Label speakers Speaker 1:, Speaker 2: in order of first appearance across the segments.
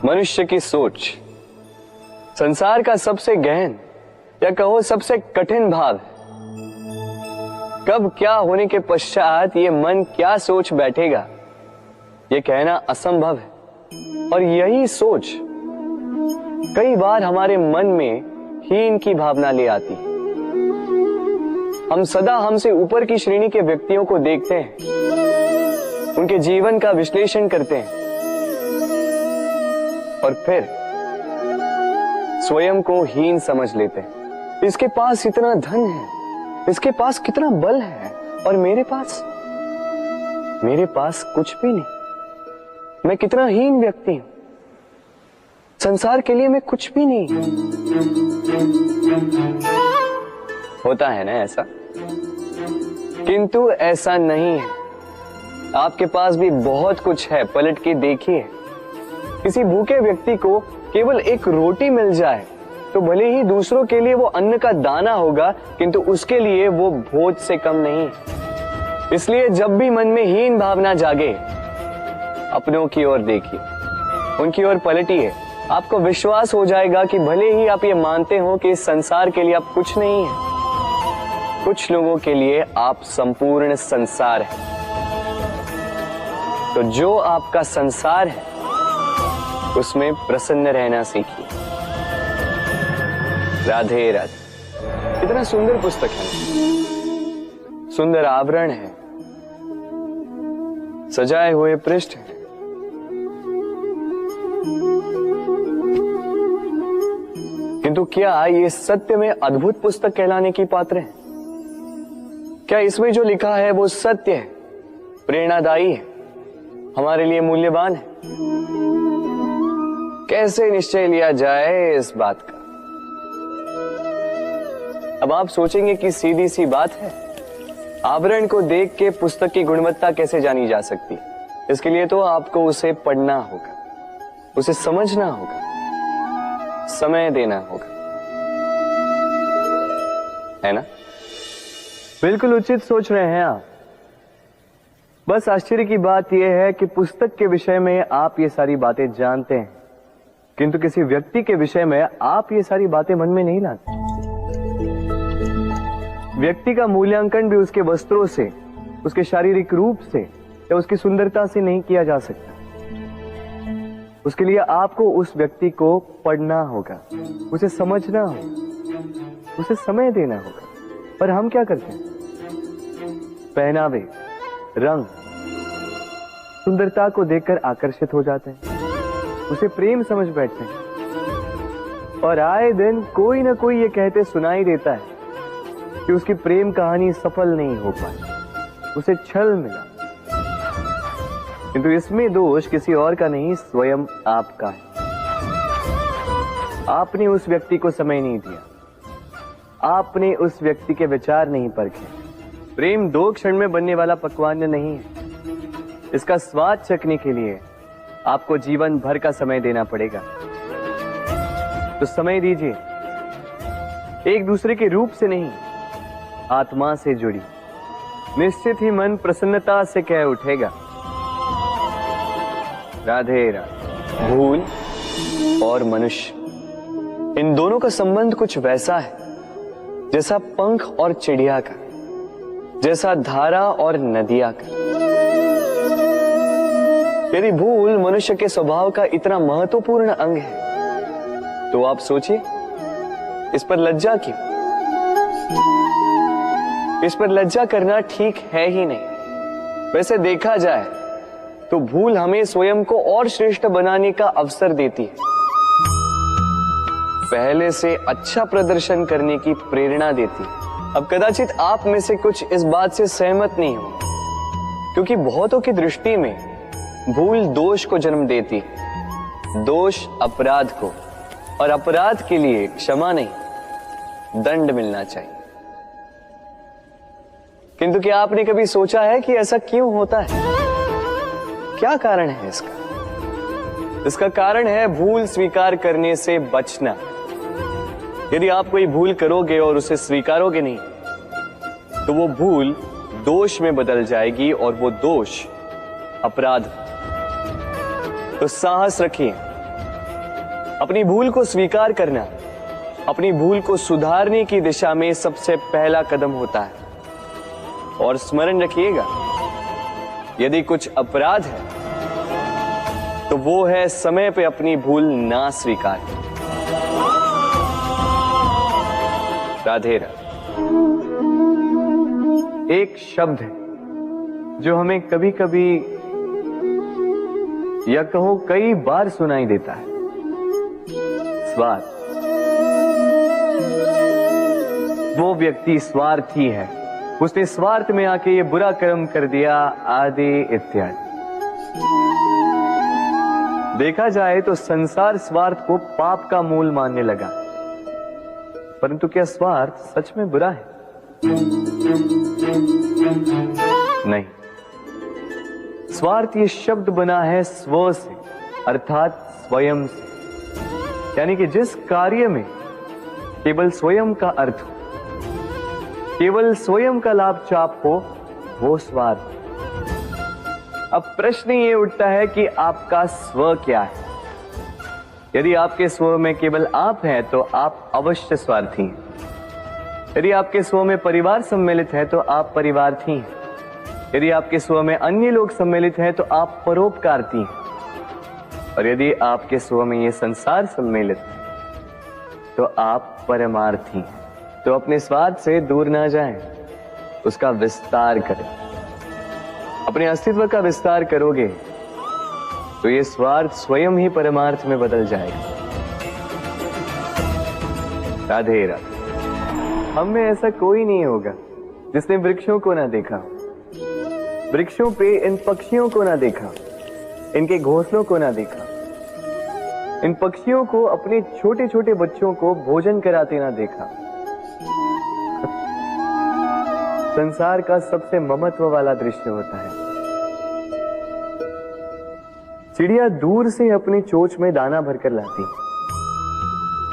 Speaker 1: मनुष्य की सोच संसार का सबसे गहन या कहो सबसे कठिन भाव है। कब क्या होने के पश्चात ये मन क्या सोच बैठेगा, ये कहना असंभव है। और यही सोच कई बार हमारे मन में हीन की भावना ले आती है। हम सदा हमसे ऊपर की श्रेणी के व्यक्तियों को देखते हैं, उनके जीवन का विश्लेषण करते हैं और फिर स्वयं को हीन समझ लेते हैं। इसके पास इतना धन है, इसके पास कितना बल है, और मेरे पास कुछ भी नहीं। मैं कितना हीन व्यक्ति हूं, संसार के लिए मैं कुछ भी नहीं। होता है ना ऐसा? किंतु ऐसा नहीं है। आपके पास भी बहुत कुछ है, पलट के देखिए। किसी भूखे व्यक्ति को केवल एक रोटी मिल जाए तो भले ही दूसरों के लिए वो अन्न का दाना होगा, किंतु उसके लिए वो भोज से कम नहीं। इसलिए जब भी मन में हीन भावना जागे, अपनों की ओर देखिए, उनकी ओर पलटिए। आपको विश्वास हो जाएगा कि भले ही आप ये मानते हो कि इस संसार के लिए आप कुछ नहीं है, कुछ लोगों के लिए आप संपूर्ण संसार है। तो जो आपका संसार है उसमें प्रसन्न रहना सीखिए। राधे राधे। कितना सुंदर पुस्तक है, सुंदर आवरण है, सजाए हुए पृष्ठ है। किंतु क्या ये सत्य में अद्भुत पुस्तक कहलाने की पात्र है? क्या इसमें जो लिखा है वो सत्य है, प्रेरणादायी है, हमारे लिए मूल्यवान है? कैसे निश्चय लिया जाए इस बात का? अब आप सोचेंगे कि सीधी सी बात है, आवरण को देख के पुस्तक की गुणवत्ता कैसे जानी जा सकती? इसके लिए तो आपको उसे पढ़ना होगा, उसे समझना होगा, समय देना होगा, है ना? बिल्कुल उचित सोच रहे हैं आप। बस आश्चर्य की बात यह है कि पुस्तक के विषय में आप ये सारी बातें जानते हैं, किंतु किसी व्यक्ति के विषय में आप ये सारी बातें मन में नहीं लाते। व्यक्ति का मूल्यांकन भी उसके वस्त्रों से, उसके शारीरिक रूप से या उसकी सुंदरता से नहीं किया जा सकता। उसके लिए आपको उस व्यक्ति को पढ़ना होगा, उसे समझना होगा, उसे समय देना होगा। पर हम क्या करते हैं? पहनावे, रंग, सुंदरता को देखकर आकर्षित हो जाते हैं, उसे प्रेम समझ बैठते हैं, और आए दिन कोई ना कोई ये कहते सुनाई देता है कि उसकी प्रेम कहानी सफल नहीं हो पाई, उसे छल मिला। किंतु इसमें दोष किसी और का नहीं, स्वयं आपका है। आपने उस व्यक्ति को समय नहीं दिया, आपने उस व्यक्ति के विचार नहीं परखे। प्रेम 2 क्षण में बनने वाला पकवान नहीं है। इसका स्वाद चखने के लिए आपको जीवन भर का समय देना पड़ेगा। तो समय दीजिए, एक दूसरे के रूप से नहीं, आत्मा से जुड़ी। निश्चित ही मन प्रसन्नता से कह उठेगा, राधे राधे। भूल और मनुष्य, इन दोनों का संबंध कुछ वैसा है जैसा पंख और चिड़िया का, जैसा धारा और नदिया का। यदि भूल मनुष्य के स्वभाव का इतना महत्वपूर्ण अंग है तो आप सोचिए, इस पर लज्जा क्यों? इस पर लज्जा करना ठीक है ही नहीं। वैसे देखा जाए तो भूल हमें स्वयं को और श्रेष्ठ बनाने का अवसर देती है, पहले से अच्छा प्रदर्शन करने की प्रेरणा देती है। अब कदाचित आप में से कुछ इस बात से सहमत नहीं हो, क्योंकि बहुतों की दृष्टि में भूल दोष को जन्म देती है, दोष अपराध को, और अपराध के लिए क्षमा नहीं, दंड मिलना चाहिए। किंतु क्या आपने कभी सोचा है कि ऐसा क्यों होता है? क्या कारण है इसका? इसका कारण है भूल स्वीकार करने से बचना। यदि आप कोई भूल करोगे और उसे स्वीकारोगे नहीं, तो वो भूल दोष में बदल जाएगी और वो दोष अपराध। तो साहस रखिए, अपनी भूल को स्वीकार करना अपनी भूल को सुधारने की दिशा में सबसे पहला कदम होता है। और स्मरण रखिएगा, यदि कुछ अपराध है तो वो है समय पे अपनी भूल ना स्वीकार करना। राधे राधे। एक शब्द है जो हमें कभी कभी या कहो कई बार सुनाई देता है, स्वार्थ। वो व्यक्ति स्वार्थी है, उसने स्वार्थ में आके ये बुरा कर्म कर दिया, आदि इत्यादि। देखा जाए तो संसार स्वार्थ को पाप का मूल मानने लगा, परंतु क्या स्वार्थ सच में बुरा है? नहीं। स्वार्थ ये शब्द बना है स्व से, अर्थात स्वयं से। यानी कि जिस कार्य में केवल स्वयं का अर्थ हो, केवल स्वयं का लाभ चाप हो, वो स्वार्थ। अब प्रश्न ये उठता है कि आपका स्व क्या है? यदि आपके स्व में केवल आप हैं तो आप अवश्य स्वार्थी हैं। यदि आपके स्व में परिवार सम्मिलित है तो आप परिवार्थी हैं। यदि आपके स्व में अन्य लोग सम्मिलित हैं तो आप परोपकारती हैं। और यदि आपके स्व में ये संसार सम्मिलित है तो आप परमार्थी हैं। तो अपने स्वार्थ से दूर ना जाएं, उसका विस्तार करें। अपने अस्तित्व का विस्तार करोगे तो ये स्वार्थ स्वयं ही परमार्थ में बदल जाएगा। राधे राधे। हम में ऐसा कोई नहीं होगा जिसने वृक्षों को ना देखा, वृक्षों पे इन पक्षियों को ना देखा, इनके घोंसलों को ना देखा, इन पक्षियों को अपने छोटे छोटे बच्चों को भोजन कराते ना देखा। संसार का सबसे ममत्व वाला दृश्य होता है। चिड़िया दूर से अपनी चोंच में दाना भरकर लाती,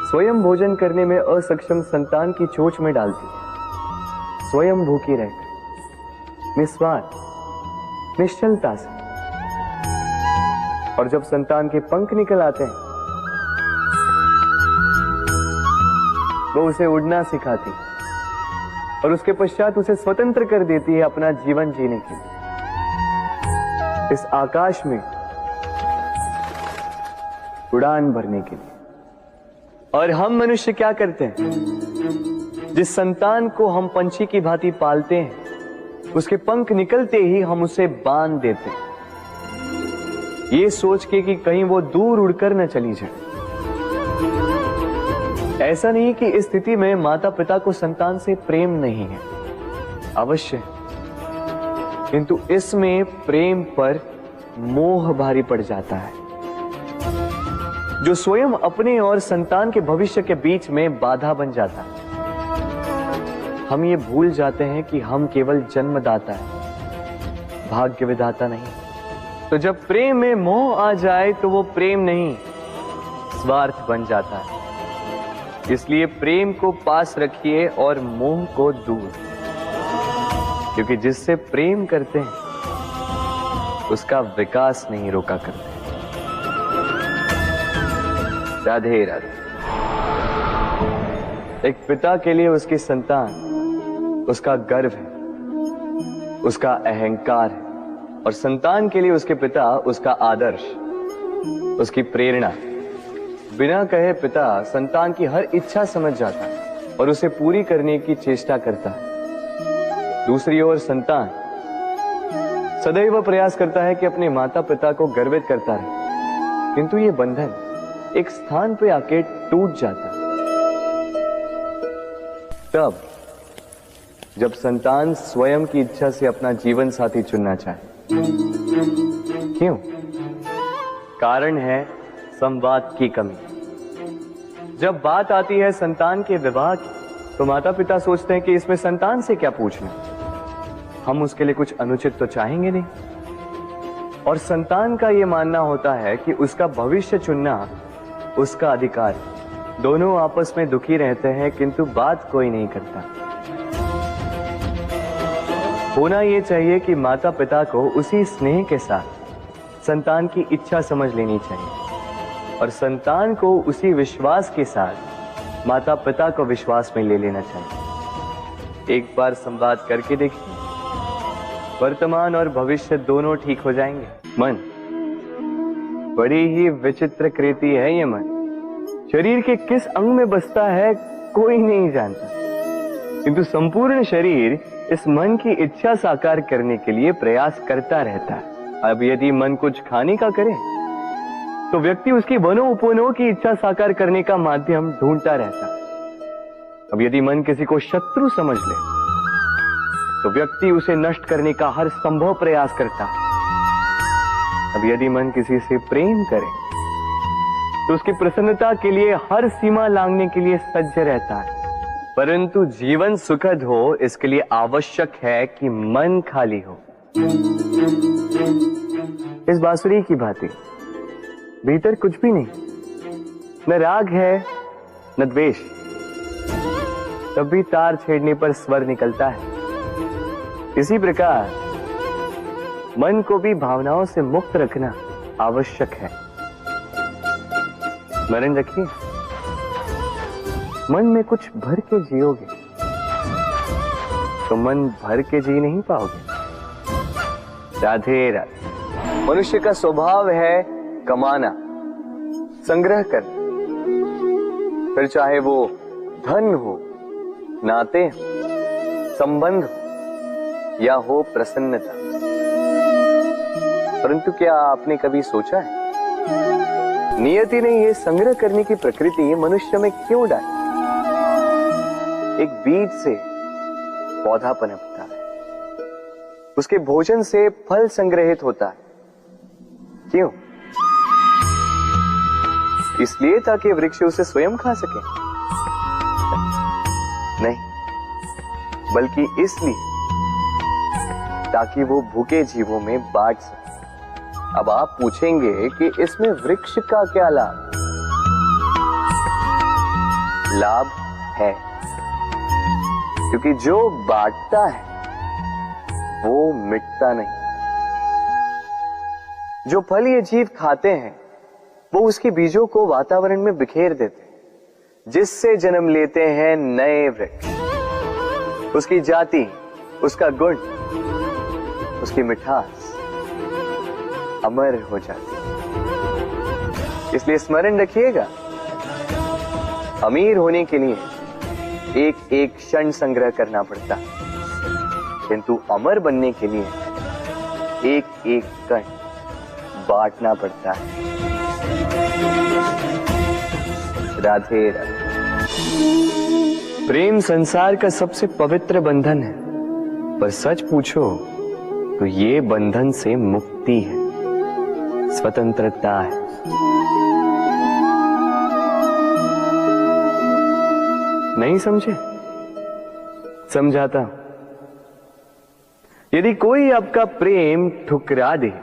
Speaker 1: स्वयं भोजन करने में असक्षम संतान की चोंच में डालती, स्वयं भूखी रहकर निस्वार्थ निश्चलता से। और जब संतान के पंख निकल आते हैं वो उसे उड़ना सिखाती और उसके पश्चात उसे स्वतंत्र कर देती है अपना जीवन जीने के लिए, इस आकाश में उड़ान भरने के लिए। और हम मनुष्य क्या करते हैं? जिस संतान को हम पंछी की भांति पालते हैं, उसके पंख निकलते ही हम उसे बांध देते हैं, ये सोच के कि कहीं वो दूर उड़कर न चली जाए। ऐसा नहीं कि इस स्थिति में माता पिता को संतान से प्रेम नहीं है, अवश्य, किंतु इसमें प्रेम पर मोह भारी पड़ जाता है, जो स्वयं अपने और संतान के भविष्य के बीच में बाधा बन जाता है। हम ये भूल जाते हैं कि हम केवल जन्मदाता है, भाग्य विधाता नहीं। तो जब प्रेम में मोह आ जाए तो वो प्रेम नहीं, स्वार्थ बन जाता है। इसलिए प्रेम को पास रखिए और मोह को दूर, क्योंकि जिससे प्रेम करते हैं उसका विकास नहीं रोका करते। राधे राधे। एक पिता के लिए उसकी संतान उसका गर्व है, उसका अहंकार है, और संतान के लिए उसके पिता उसका आदर्श, उसकी प्रेरणा। बिना कहे पिता संतान की हर इच्छा समझ जाता है और उसे पूरी करने की चेष्टा करता है। दूसरी ओर संतान सदैव प्रयास करता है कि अपने माता पिता को गर्वित करता रहे, किंतु ये बंधन एक स्थान पे आके टूट जाता है। तब जब संतान स्वयं की इच्छा से अपना जीवन साथी चुनना चाहे। क्यों? कारण है संवाद की कमी। जब बात आती है संतान के विवाह की, तो माता पिता सोचते हैं कि इसमें संतान से क्या पूछना, हम उसके लिए कुछ अनुचित तो चाहेंगे नहीं। और संतान का यह मानना होता है कि उसका भविष्य चुनना उसका अधिकार। दोनों आपस में दुखी रहते हैं, किंतु बात कोई नहीं करता। होना यह चाहिए कि माता पिता को उसी स्नेह के साथ संतान की इच्छा समझ लेनी चाहिए। और संतान को उसी विश्वास के साथ माता पिता को विश्वास में ले लेना चाहिए। एक बार संवाद करके देखिए, वर्तमान और भविष्य दोनों ठीक हो जाएंगे। मन बड़ी ही विचित्र कृति है ये मन। शरीर के किस अंग में बसता है कोई नहीं जानता, किंतु संपूर्ण शरीर इस मन की इच्छा साकार करने के लिए प्रयास करता रहता है। अब यदि मन कुछ खाने का करे तो व्यक्ति उसकी वनों की इच्छा साकार करने का माध्यम ढूंढता रहता है। अब यदि मन किसी को शत्रु समझ ले तो व्यक्ति उसे नष्ट करने का हर संभव प्रयास करता है। अब यदि मन किसी से प्रेम करे तो उसकी प्रसन्नता के लिए हर सीमा लांघने के लिए सज्ज रहता है। परंतु जीवन सुखद हो इसके लिए आवश्यक है कि मन खाली हो। इस बांसुरी की भांति भीतर कुछ भी नहीं, न राग है न द्वेष, तब भी तार छेड़ने पर स्वर निकलता है। इसी प्रकार मन को भी भावनाओं से मुक्त रखना आवश्यक है। स्मरण रखिए, मन में कुछ भर के जियोगे तो मन भर के जी नहीं पाओगे। राधे राधे। मनुष्य का स्वभाव है कमाना, संग्रह कर, फिर चाहे वो धन हो, नाते हो, संबंध हो या हो प्रसन्नता। परंतु क्या आपने कभी सोचा है नियति ने यह संग्रह करने की प्रकृति मनुष्य में क्यों डाली? एक बीज से पौधा पनपता है, उसके भोजन से फल संग्रहित होता है। क्यों? इसलिए ताकि वृक्ष उसे स्वयं खा सके? नहीं, बल्कि इसलिए ताकि वो भूखे जीवों में बांट सके। अब आप पूछेंगे कि इसमें वृक्ष का क्या लाभ? लाभ है, क्योंकि जो बांटता है वो मिटता नहीं। जो फल ये जीव खाते हैं वो उसके बीजों को वातावरण में बिखेर देते हैं, जिससे जन्म लेते हैं नए वृक्ष। उसकी जाति, उसका गुण, उसकी मिठास अमर हो जाती है। इसलिए स्मरण रखिएगा, अमीर होने के लिए एक एक क्षण संग्रह करना पड़ता है, किंतु अमर बनने के लिए एक एक कण बांटना पड़ता है। राधे राधे। प्रेम संसार का सबसे पवित्र बंधन है, पर सच पूछो तो ये बंधन से मुक्ति है, स्वतंत्रता है। नहीं समझे? समझाता हूं। यदि कोई आपका प्रेम ठुकरा दे,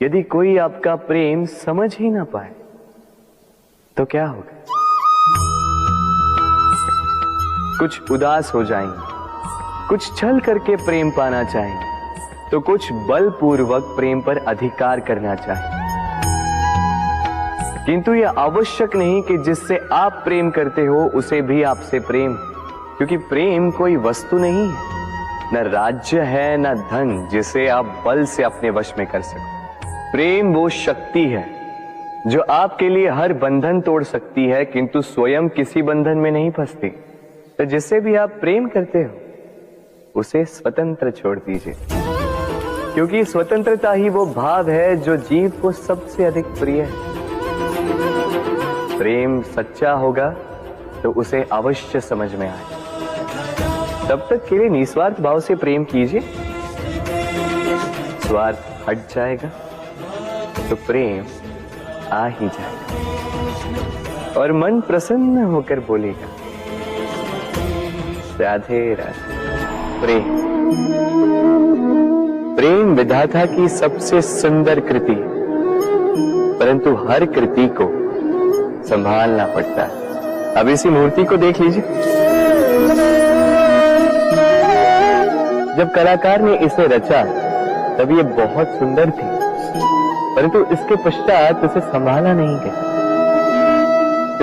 Speaker 1: यदि कोई आपका प्रेम समझ ही ना पाए तो क्या होगा? कुछ उदास हो जाएंगे, कुछ छल करके प्रेम पाना चाहेंगे, तो कुछ बलपूर्वक प्रेम पर अधिकार करना चाहिए। किंतु यह आवश्यक नहीं कि जिससे आप प्रेम करते हो उसे भी आपसे प्रेम, क्योंकि प्रेम कोई वस्तु नहीं है, न राज्य है न धन जिसे आप बल से अपने वश में कर सको। प्रेम वो शक्ति है जो आपके लिए हर बंधन तोड़ सकती है, किंतु स्वयं किसी बंधन में नहीं फंसती। तो जिससे भी आप प्रेम करते हो उसे स्वतंत्र छोड़ दीजिए, क्योंकि स्वतंत्रता ही वो भाव है जो जीव को सबसे अधिक प्रिय है। प्रेम सच्चा होगा तो उसे अवश्य समझ में आए। तब तक के लिए निस्वार्थ भाव से प्रेम कीजिए, स्वार्थ हट जाएगा तो प्रेम आ ही जाएगा और मन प्रसन्न होकर बोलेगा राधे राधे। प्रेम, प्रेम विधाता की सबसे सुंदर कृति, परंतु हर कृति को संभालना पड़ता है। अब इसी मूर्ति को देख लीजिए। जब कलाकार ने इसे रचा तब ये बहुत सुंदर थी, परंतु इसके पश्चात इसे संभाला नहीं गया।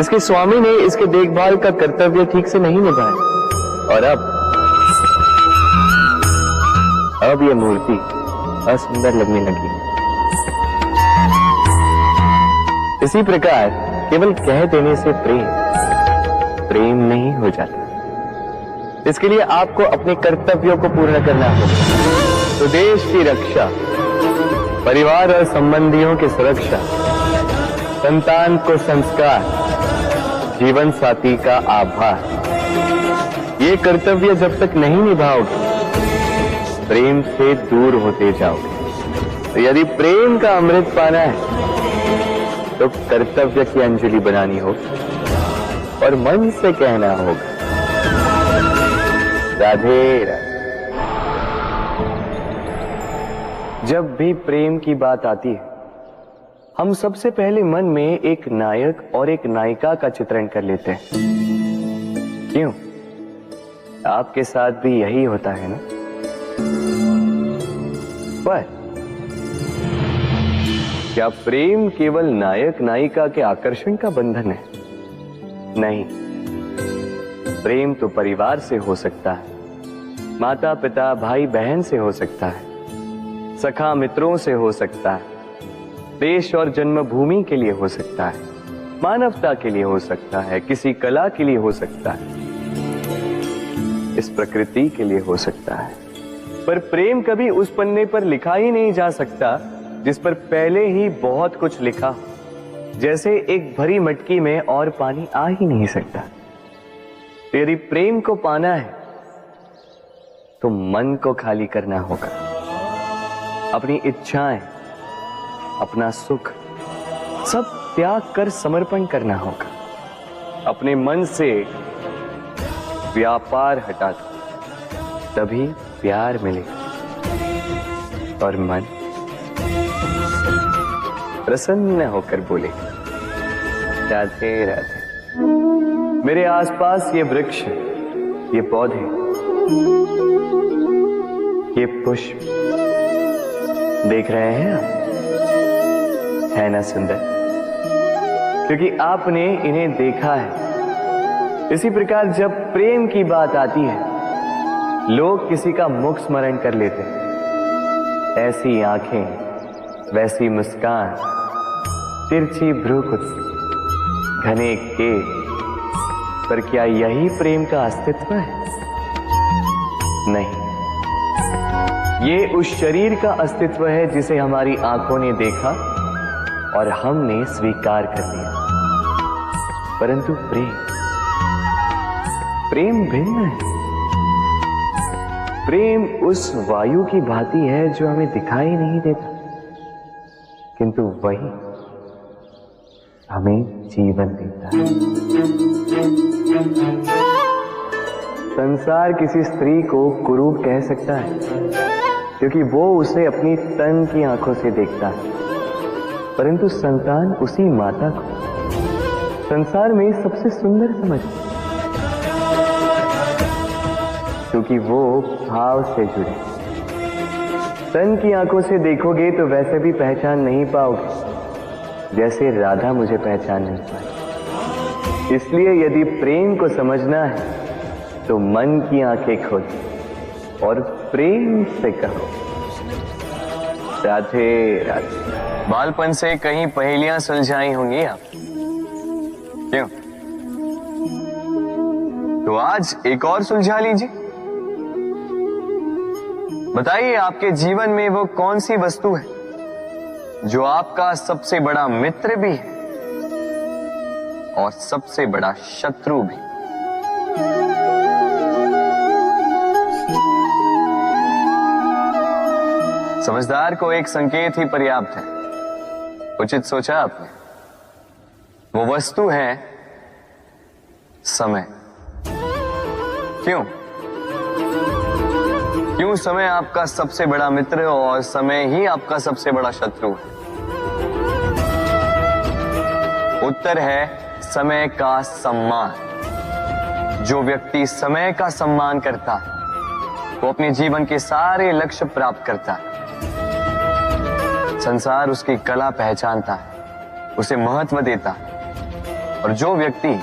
Speaker 1: इसके स्वामी ने इसके देखभाल का कर्तव्य ठीक से नहीं निभाया और अब यह मूर्ति असुंदर लगने लगी। इसी प्रकार केवल कह देने से प्रेम नहीं हो जाता। इसके लिए आपको अपने कर्तव्यों को पूर्ण करना होगा। तो देश की रक्षा, परिवार और संबंधियों की सुरक्षा, संतान को संस्कार, जीवन साथी का आभार, ये कर्तव्य जब तक नहीं निभाओगे प्रेम से दूर होते जाओगे। तो यदि प्रेम का अमृत पाना है तो कर्तव्य की अंजलि बनानी होगी और मन से कहना होगा, राधे राधे। जब भी प्रेम की बात आती है हम सबसे पहले मन में एक नायक और एक नायिका का चित्रण कर लेते हैं। क्यों? आपके साथ भी यही होता है ना? पर क्या प्रेम केवल नायक नायिका के आकर्षण का बंधन है? नहीं, प्रेम तो परिवार से हो सकता है, माता पिता भाई बहन से हो सकता है, सखा मित्रों से हो सकता है, देश और जन्मभूमि के लिए हो सकता है, मानवता के लिए हो सकता है, किसी कला के लिए हो सकता है, इस प्रकृति के लिए हो सकता है। पर प्रेम कभी उस पन्ने पर लिखा ही नहीं जा सकता जिस पर पहले ही बहुत कुछ लिखा। जैसे एक भरी मटकी में और पानी आ ही नहीं सकता। तो यदि प्रेम को पाना है तो मन को खाली करना होगा। अपनी इच्छाएं, अपना सुख सब त्याग कर समर्पण करना होगा। अपने मन से व्यापार हटा दो, तभी प्यार मिलेगा और मन प्रसन्न होकर बोले, राधे राधे। मेरे आसपास ये वृक्ष, ये पौधे, ये पुष्प देख रहे हैं आप? है ना सुंदर? क्योंकि आपने इन्हें देखा है। इसी प्रकार जब प्रेम की बात आती है लोग किसी का मुख स्मरण कर लेते हैं। ऐसी आंखें, वैसी मुस्कान, तिरछी भ्रूकुटी, घने केश, पर क्या यही प्रेम का अस्तित्व है? नहीं, ये उस शरीर का अस्तित्व है जिसे हमारी आंखों ने देखा और हमने स्वीकार कर लिया। परंतु प्रेम भिन्न है। प्रेम उस वायु की भांति है जो हमें दिखाई नहीं देता, किंतु वही हमें जीवन देता है। संसार किसी स्त्री को कुरूप कह सकता है क्योंकि वो उसे अपनी तन की आंखों से देखता है, परंतु संतान उसी माता को संसार में सबसे सुंदर समझती है क्योंकि वो भाव से जुड़े। तन की आंखों से देखोगे तो वैसे भी पहचान नहीं पाओगे जैसे राधा मुझे पहचान नहीं पाई। इसलिए यदि प्रेम को समझना है तो मन की आंखें खोलो और प्रेम से कहो, राधे राधे। बालपन से कहीं पहेलियां सुलझाई होंगी आप, क्यों? तो आज एक और सुलझा लीजिए। बताइए आपके जीवन में वो कौन सी वस्तु है जो आपका सबसे बड़ा मित्र भी है और सबसे बड़ा शत्रु भी? समझदार को एक संकेत ही पर्याप्त है। उचित सोचा आपने। वो वस्तु है समय। क्यों समय आपका सबसे बड़ा मित्र और समय ही आपका सबसे बड़ा शत्रु है? उत्तर है समय का सम्मान। जो व्यक्ति समय का सम्मान करता है वो अपने जीवन के सारे लक्ष्य प्राप्त करता है। संसार उसकी कला पहचानता है, उसे महत्व देता है। और जो व्यक्ति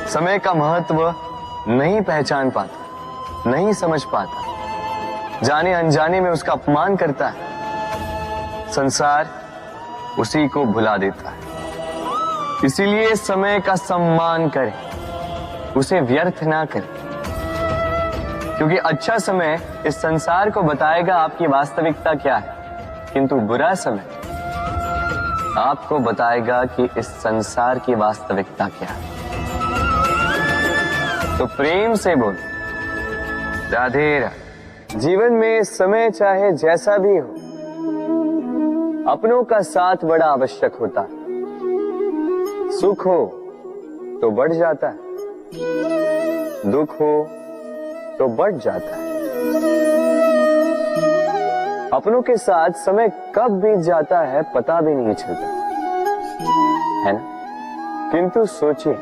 Speaker 1: समय का महत्व नहीं पहचान पाता, नहीं समझ पाता, जाने अनजाने में उसका अपमान करता है, संसार उसी को भुला देता है। इसीलिए समय का सम्मान करें, उसे व्यर्थ ना करें, क्योंकि अच्छा समय इस संसार को बताएगा आपकी वास्तविकता क्या है, किंतु बुरा समय आपको बताएगा कि इस संसार की वास्तविकता क्या है। तो प्रेम से बोल, राधे राधे। जीवन में समय चाहे जैसा भी हो, अपनों का साथ बड़ा आवश्यक होता है। सुख हो तो बढ़ जाता है, दुख हो तो बढ़ जाता है। अपनों के साथ समय कब बीत जाता है पता भी नहीं चलता, है ना? किंतु सोचिए,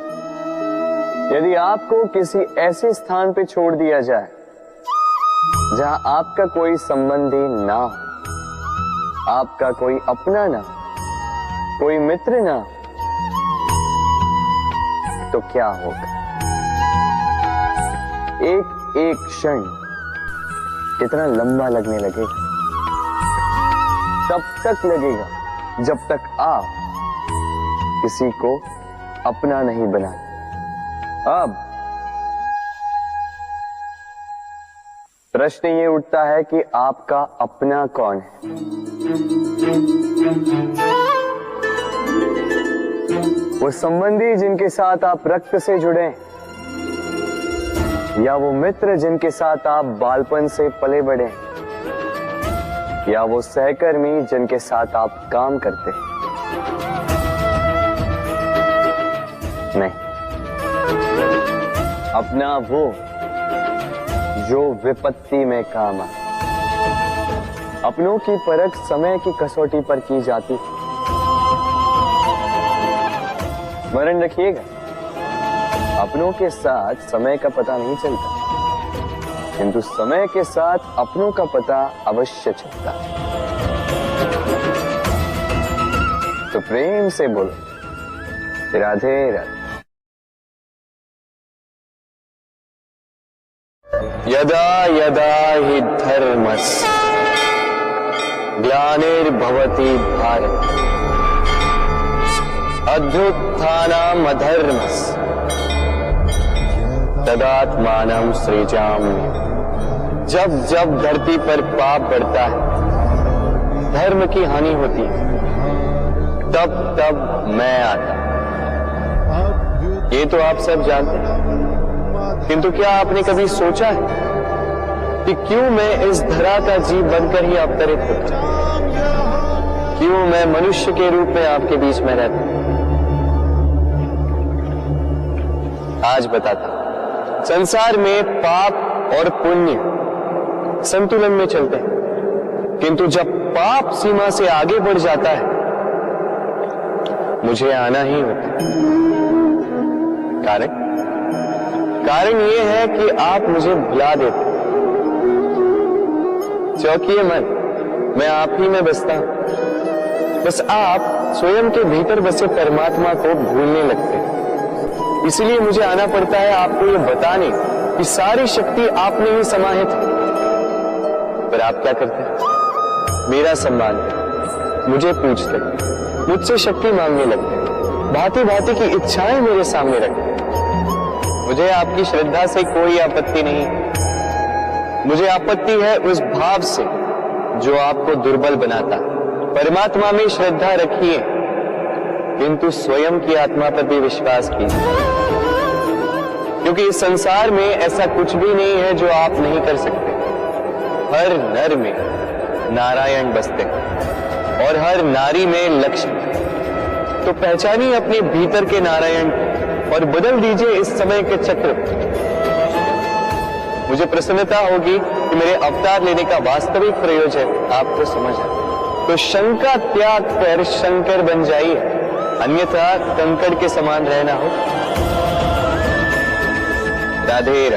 Speaker 1: यदि आपको किसी ऐसे स्थान पे छोड़ दिया जाए जहां आपका कोई संबंधी ना हो, आपका कोई अपना ना, कोई मित्र ना, तो क्या होगा? एक एक क्षण कितना लंबा लगने लगेगा। तब तक लगेगा जब तक आप किसी को अपना नहीं बनाते। अब प्रश्न ये उठता है कि आपका अपना कौन है? वो संबंधी जिनके साथ आप रक्त से जुड़े, या वो मित्र जिनके साथ आप बालपन से पले बढ़े, या वो सहकर्मी जिनके साथ आप काम करते हैं? नहीं, अपना वो जो विपत्ति में काम आए। अपनों की परख समय की कसौटी पर की जाती है। स्मरण रखिएगा, अपनों के साथ समय का पता नहीं चलता, किंतु समय के साथ अपनों का पता अवश्य चलता है। तो प्रेम से बोलो, राधे राधे। यदा यदा हि धर्मस्य ग्लानिर्भवति भारत अभ्युत्थानम् अधर्मस्य तदात्मानं सृजाम्यहम्। जब जब धरती पर पाप बढ़ता है, धर्म की हानि होती है, तब तब मैं आता। ये तो आप सब जानते हैं, किंतु क्या आपने कभी सोचा है कि क्यों मैं इस धरा का जीव बनकर ही अवतरित होता हूं? क्यों मैं मनुष्य के रूप में आपके बीच में रहता हूं? आज बताता हूं। संसार में पाप और पुण्य संतुलन में चलते हैं, किंतु जब पाप सीमा से आगे बढ़ जाता है, मुझे आना ही होता है। कारण यह है कि आप मुझे भुला देते। चौकिए मन, मैं आप ही में बसता हूं। बस आप स्वयं के भीतर बसे परमात्मा को भूलने लगते। इसलिए मुझे आना पड़ता है आपको ये बताने कि सारी शक्ति आप में ही समाहित है। पर आप क्या करते हैं? मेरा सम्मान करते, मुझे पूछते, मुझसे शक्ति मांगने लगते, भांति भांति की इच्छाएं मेरे सामने रखते। मुझे आपकी श्रद्धा से कोई आपत्ति नहीं, मुझे आपत्ति है उस भाव से जो आपको दुर्बल बनाता। परमात्मा में श्रद्धा रखिए, किंतु स्वयं की आत्मा पर भी विश्वास कीजिए, क्योंकि इस संसार में ऐसा कुछ भी नहीं है जो आप नहीं कर सकते। हर नर में नारायण बसते हैं और हर नारी में लक्ष्मी। तो पहचानिए अपने भीतर के नारायण और बदल दीजिए इस समय के चक्र। मुझे प्रसन्नता होगी कि मेरे अवतार लेने का वास्तविक प्रयोजन आपको समझ आए। तो शंका त्याग कर शंकर बन जाइए, अन्यथा कंकड़ के समान रहना हो। राधे राधे।